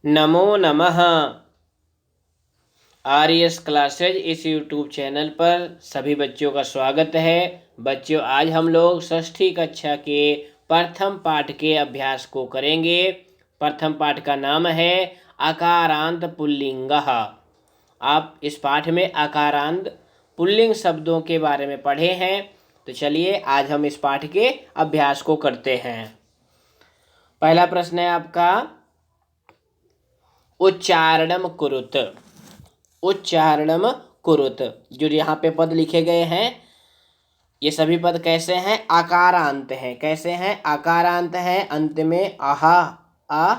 नमो नमः। आर्यस क्लासेज इस YouTube channel पर सभी बच्चों का स्वागत है। बच्चों, आज हम लोग षष्ठी कक्षा के प्रथम पाठ के अभ्यास को करेंगे। प्रथम पाठ का नाम है अकारांत पुल्लिंगः। आप इस पाठ में अकारांत पुल्लिंग शब्दों के बारे में पढ़े हैं, तो चलिए आज हम इस पाठ के अभ्यास को करते हैं। पहला प्रश्न है आपका, उच्चारणम कुरुत। उच्चारणम कुरुत, जो यहाँ पे पद लिखे गए हैं ये सभी पद कैसे हैं? आकारांत हैं। कैसे हैं? आकारांत हैं। अंत में आहा आ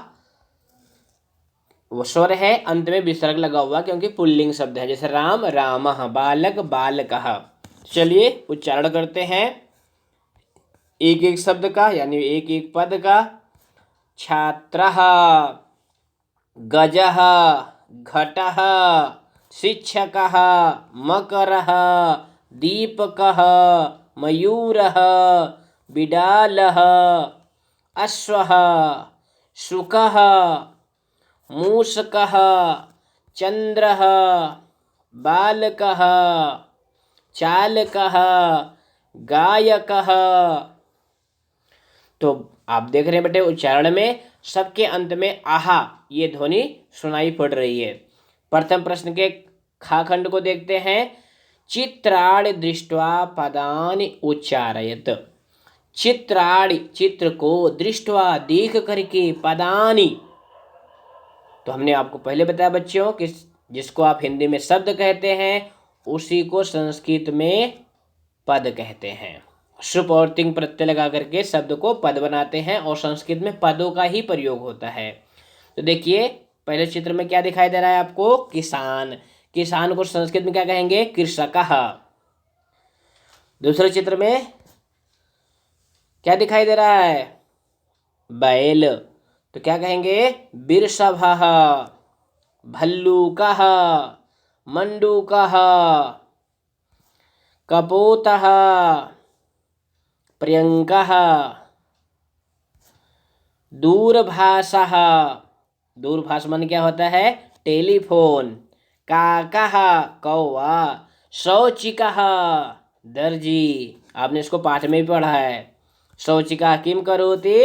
वो स्वर है, अंत में विसर्ग लगा हुआ क्योंकि पुल्लिंग शब्द है। जैसे राम रामः, बालक बालकः। चलिए उच्चारण करते हैं एक एक शब्द का, यानी एक एक पद का। छात्रः, गजः, घटः, शिक्षकः, मकरः, दीपकः, मयूरः, बिडालः, अश्वः, शुकः, मूषकः, चंद्रः, बालकः, चालकः, गायकः। तो आप देख रहे हैं बेटे, उच्चारण में सबके अंत में आहा ये ध्वनि सुनाई पड़ रही है। प्रथम प्रश्न के खा खंड को देखते हैं। चित्राणि दृष्ट्वा पदानि उच्चारयत। चित्राणि, चित्र को, दृष्ट्वा देख करके, पदानि, तो हमने आपको पहले बताया बच्चों कि जिसको आप हिंदी में शब्द कहते हैं उसी को संस्कृत में पद कहते हैं। शुभ और तिंग प्रत्यय लगा करके शब्द को पद बनाते हैं और संस्कृत में पदों का ही प्रयोग होता है। तो देखिए पहले चित्र में क्या दिखाई दे रहा है आपको? किसान। किसान को संस्कृत में क्या कहेंगे? कृषकः। दूसरे चित्र में क्या दिखाई दे रहा है? बैल, तो क्या कहेंगे? वृषभः, भल्लूकः, मंडूकः, कपोतः, प्रियंकः, दूरभाषः। दूरभाष मन क्या होता है? टेलीफोन। काकः, कौवा, शौचिकः, दर्जी। आपने इसको पाठ में भी पढ़ा है। शौचिकः किम करोति?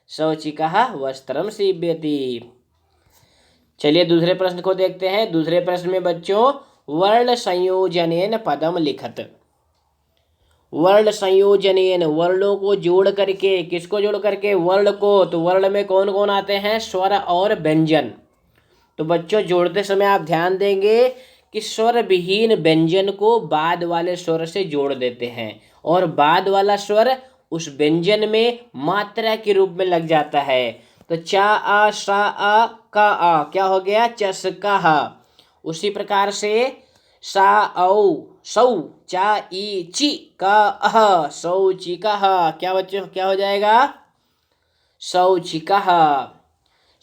शौचिकः वस्त्रम सीव्यति। चलिए दूसरे प्रश्न को देखते हैं। दूसरे प्रश्न में बच्चों वर्ण संयोजनेन पदम लिखत। वर्ण संयोजनेन, वर्णों को जोड़ करके। किसको जोड़ करके? वर्ण को। तो वर्ण में कौन कौन आते हैं? स्वर और व्यंजन। तो बच्चों जोड़ते समय आप ध्यान देंगे कि स्वर विहीन व्यंजन को बाद वाले स्वर से जोड़ देते हैं और बाद वाला स्वर उस व्यंजन में मात्रा के रूप में लग जाता है। तो चा आ, सा आ, का आ क्या हो गया? चस्का। उसी प्रकार से सा औ, सौ, चा ई ची, का अह, शौचिकः। क्या बच्चों क्या हो जाएगा? शौचिकः।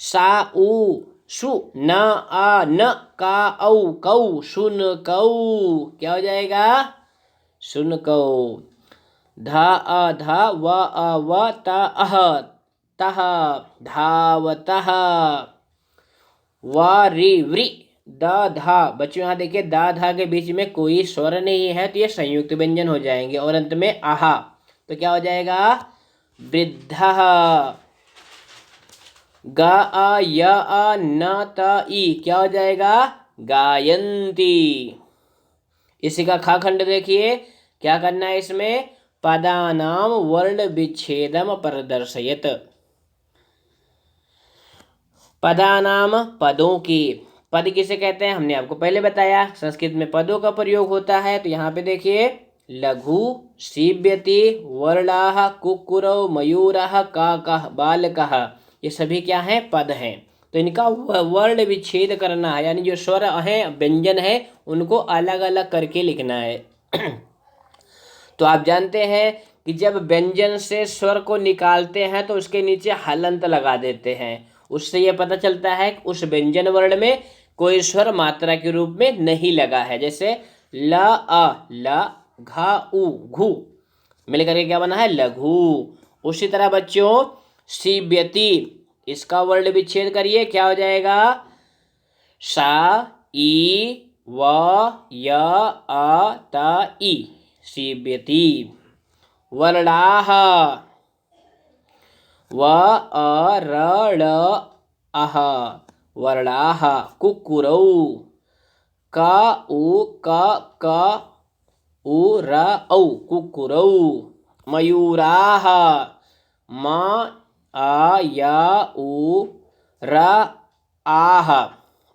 सा उ, सु, न आ, न, का औ, कौ, सुन कौ। क्या हो जाएगा? सुन कौ। धा आ, धा, व आ, व, ता अह, तह, धावतः। वारी वृ, द धा। बच्चों यहाँ देखिए दा धा के बीच में कोई स्वर नहीं है तो ये संयुक्त व्यंजन हो जाएंगे। और अंत में आहा, तो क्या हो जाएगा? वृद्धः। ग आ, य आ, न त ई क्या हो जाएगा? गायन्ती। इसी का खा खंड देखिए, क्या करना है इसमें? पदानाम वर्ण विच्छेदम प्रदर्शयत। पदानाम, पदों की। पद किसे कहते हैं? हमने आपको पहले बताया संस्कृत में पदों का प्रयोग होता है। तो यहाँ पे देखिए लघु, सीव्यति, वर्णाः, कुक्कुरौ, मयूरः, काकः, बालकः, ये सभी क्या हैं? पद हैं। तो इनका वर्ण विच्छेद करना है, यानी जो स्वर हैं, व्यंजन है, उनको अलग अलग करके लिखना है। तो आप जानते हैं कि जब व्यंजन से स्वर को निकालते हैं तो उसके नीचे हलंत लगा देते हैं। उससे यह पता चलता है कि उस व्यंजन वर्ण में कोई स्वर मात्रा के रूप में नहीं लगा है। जैसे ल अ, ल, घा उ, घु, मिल करके क्या बना है? लघु। उसी तरह बच्चों सीव्यति, इसका वर्ण विच्छेद करिए, क्या हो जाएगा? सा ई व य अ त ई सीव्यति। वर्णाः व अ र ळ अः वर्णाः। कुक्कुरौ क उ क उ र औ कुक्कुरौ। मयूराः म आ या उ र आह।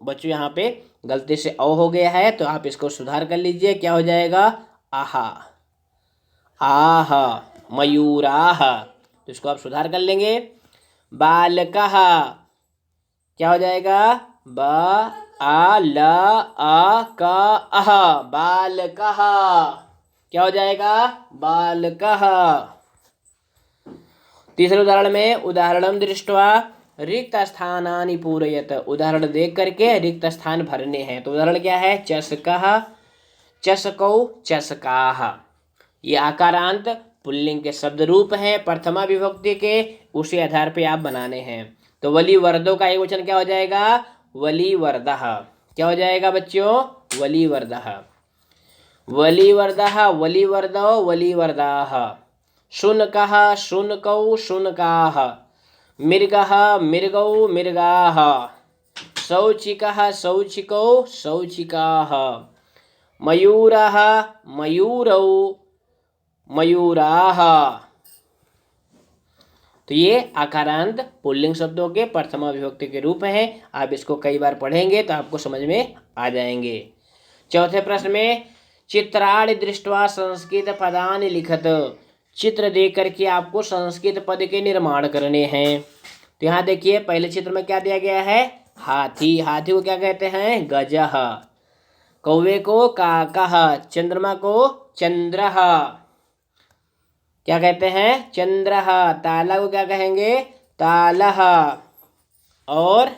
बच्चों यहाँ पे गलती से औ हो गया है तो आप इसको सुधार कर लीजिए, क्या हो जाएगा? आहा आह मयूराह। तो इसको आप सुधार कर लेंगे। बालकः क्या हो जाएगा? ब आ ल आ क अह बालकः। क्या हो जाएगा? बालकः। तीसरे उदाहरण में उदाहरणं दृष्ट्वा रिक्त स्थानानि पूरयत। उदाहरण देख करके रिक्त स्थान भरने हैं। तो उदाहरण क्या है? चषकः चषकौ चषकाः। ये आकारांत पुल्लिंग के शब्द रूप हैं प्रथमा विभक्ति के, उसी आधार पे आप बनाने हैं। तो वलिवर्दो का एक वचन क्या हो जाएगा? वलिवर्दः। क्या हो जाएगा बच्चों? वलिवर्दः। वलिवर्दः वलिवर्दौ वलिवर्दाः। शुनकः शुनकौ शुनकाः। मृगः मृगौ मृगाः। सौचिकः सौचिकौ सौचिकाः। मयूरः मयूरौ मयूराः। तो ये आकारांत पुल्लिंग शब्दों के प्रथमा विभक्ति के रूप हैं। आप इसको कई बार पढ़ेंगे तो आपको समझ में आ जाएंगे। चौथे प्रश्न में चित्राणि दृष्ट्वा संस्कृत पदानि लिखत। चित्र देख करके आपको संस्कृत पद के निर्माण करने हैं। तो यहाँ देखिए पहले चित्र में क्या दिया गया है? हाथी। हाथी को क्या कहते हैं? गजः। कौवे को काकः। चंद्रमा को चंद्रः क्या कहते हैं? चंद्रः। ताला को क्या कहेंगे? तालः। और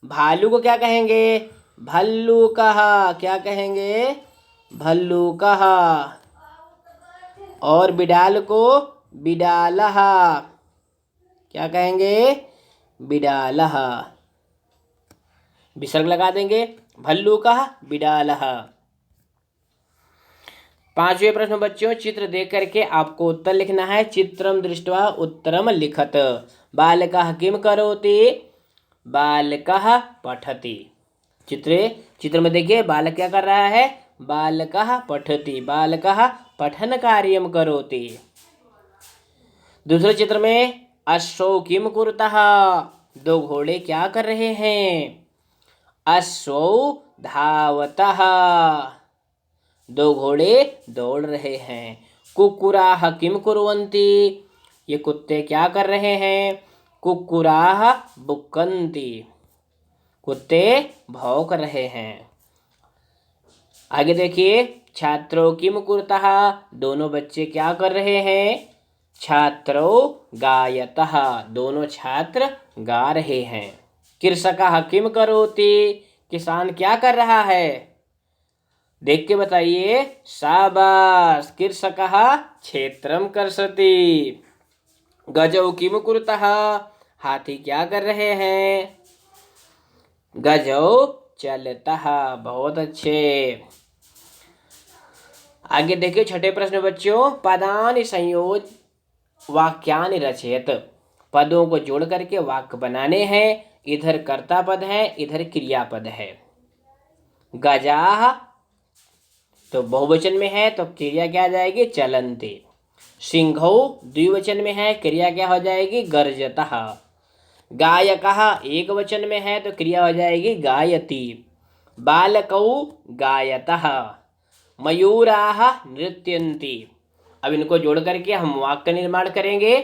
भालू को क्या कहेंगे? भल्लूकः। क्या कहेंगे? भल्लूकः। और बिडाल को बिडालः। क्या कहेंगे? बिडालः। विसर्ग लगा देंगे। भल्लूकः बिडालः। पांचवें प्रश्न बच्चों, चित्र देख करके आपको उत्तर लिखना है। चित्रम दृष्ट्वा उत्तरम लिखत। बालकः किम करोति? बालकः पठति। चित्र में देखिए बालक क्या कर रहा है? बालकः पठति। बालकः पठन कार्यम करोति। दूसरे चित्र में अश्वौ किम कुरुतः। दो घोड़े क्या कर रहे हैं? अश्वौ धावतः। दो घोड़े दौड़ रहे हैं। कुक्कुराः किम कुर्वन्ति। ये कुत्ते क्या कर रहे हैं? कुक्कुराः बुक्कन्ति। कुत्ते भौंक रहे हैं। आगे देखिए छात्रो किम कुरुतः। दोनों बच्चे क्या कर रहे हैं? छात्रो गायतः। दोनों छात्र गा रहे हैं। कृषकः किम करोति। किसान क्या कर रहा है? देख के बताइए। शाबाश। कृषकः क्षेत्रम कर्षति। गजौ किम कुरुतः। हाथी क्या कर रहे हैं? गजौ चलतः। बहुत अच्छे। आगे देखिए छठे प्रश्न बच्चों, पदानि संयोज वाक्यानि रचयत। पदों को जोड़ करके वाक्य बनाने हैं। इधर कर्ता पद है, इधर क्रियापद है। गजाः तो बहुवचन में है तो क्रिया क्या आ जाएगी? चलन्ति। सिंहौ द्विवचन में है, क्रिया क्या हो जाएगी? गर्जतः। गायकः एक वचन में है तो क्रिया हो जाएगी गायति। बालकौ गायतः। मयूराः नृत्यन्ति। अब इनको जोड़ करके हम वाक्य निर्माण करेंगे।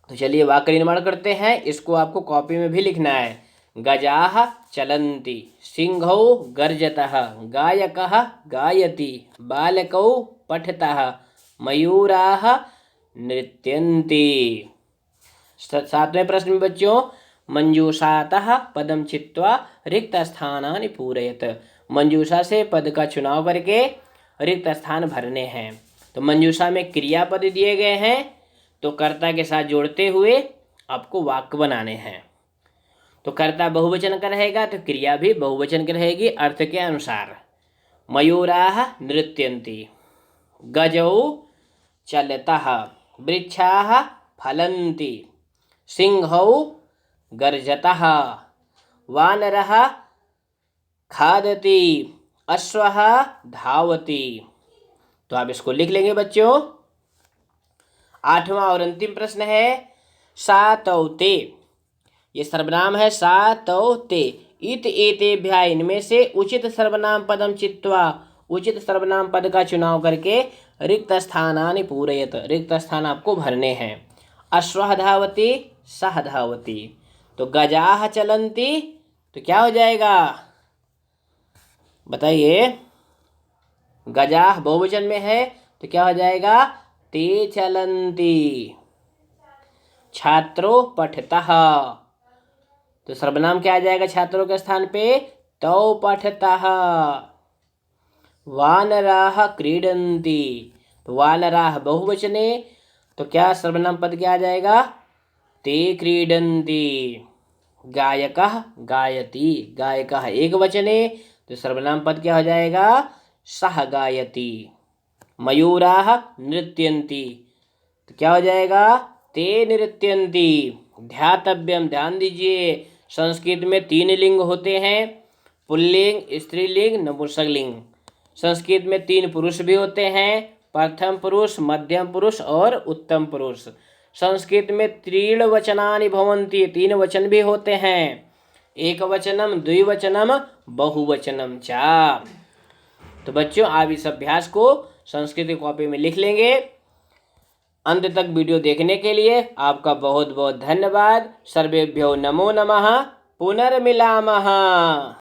तो चलिए वाक्य निर्माण करते हैं। इसको आपको कॉपी में भी लिखना है। गजाः चलन्ति। सिंहौ गर्जतः। गायकः गायति। बालकौ पठतः। मयूराः नृत्यन्ति। सातवें प्रश्न में बच्चों, मंजूषातः पदम चित्वा रिक्त स्थानानि पूरयत। मंजूषा से पद का चुनाव करके रिक्त स्थान भरने हैं। तो मंजूषा में क्रियापद दिए गए हैं तो कर्ता के साथ जोड़ते हुए आपको वाक्य बनाने हैं। तो कर्ता बहुवचन का रहेगा तो क्रिया भी बहुवचन की रहेगी अर्थ के अनुसार। मयूराः नृत्यन्ति, गजौ चलतः, वृक्षाः फलन्ति, सिंहौ गर्जतः, वानरः खादति, अश्वः धावति। तो आप इसको लिख लेंगे बच्चों। 8वां और अंतिम प्रश्न है सातौते। ये सर्वनाम है सातौते। इत एतेभ्यः इनमें से उचित सर्वनाम पदम चित्वा, उचित सर्वनाम पद का चुनाव करके रिक्त स्थानानि पूरयत, रिक्त स्थान आपको भरने हैं। अश्वः धावति, सः धावति। तो गजाः चलन्ति, तो क्या हो जाएगा बताइए। गजाः बहुवचन में है तो क्या हो जाएगा ते चलन्ति। छात्रो पठतः, तो सर्वनाम क्या आ जाएगा छात्रों के स्थान पे तौ पठतः। वानराः क्रीडन्ति, तो वानराः बहुवचने तो क्या सर्वनाम पद क्या आ जाएगा ते क्रीडन्ति। गायकः गायति, गायकः एक वचने तो सर्वनाम पद क्या हो जाएगा सः गायति। मयूराः नृत्यन्ति, तो क्या हो जाएगा ते नृत्यन्ति। ध्यातव्यम, ध्यान दीजिए संस्कृत में 3 लिंग होते हैं, पुल्लिंग, स्त्रीलिंग, नपुंसकलिंग। संस्कृत में 3 पुरुष भी होते हैं, प्रथम पुरुष, मध्यम पुरुष और उत्तम पुरुष। संस्कृत में 3 वचनानि भवन्ति, 3 वचन भी होते हैं, एक वचनम, द्विवचनम, बहुवचनम च। तो बच्चों आप इस अभ्यास को संस्कृत की कॉपी में लिख लेंगे। अंत तक वीडियो देखने के लिए आपका बहुत बहुत धन्यवाद। सर्वेभ्यो नमो नमः। पुनर्मिलामः।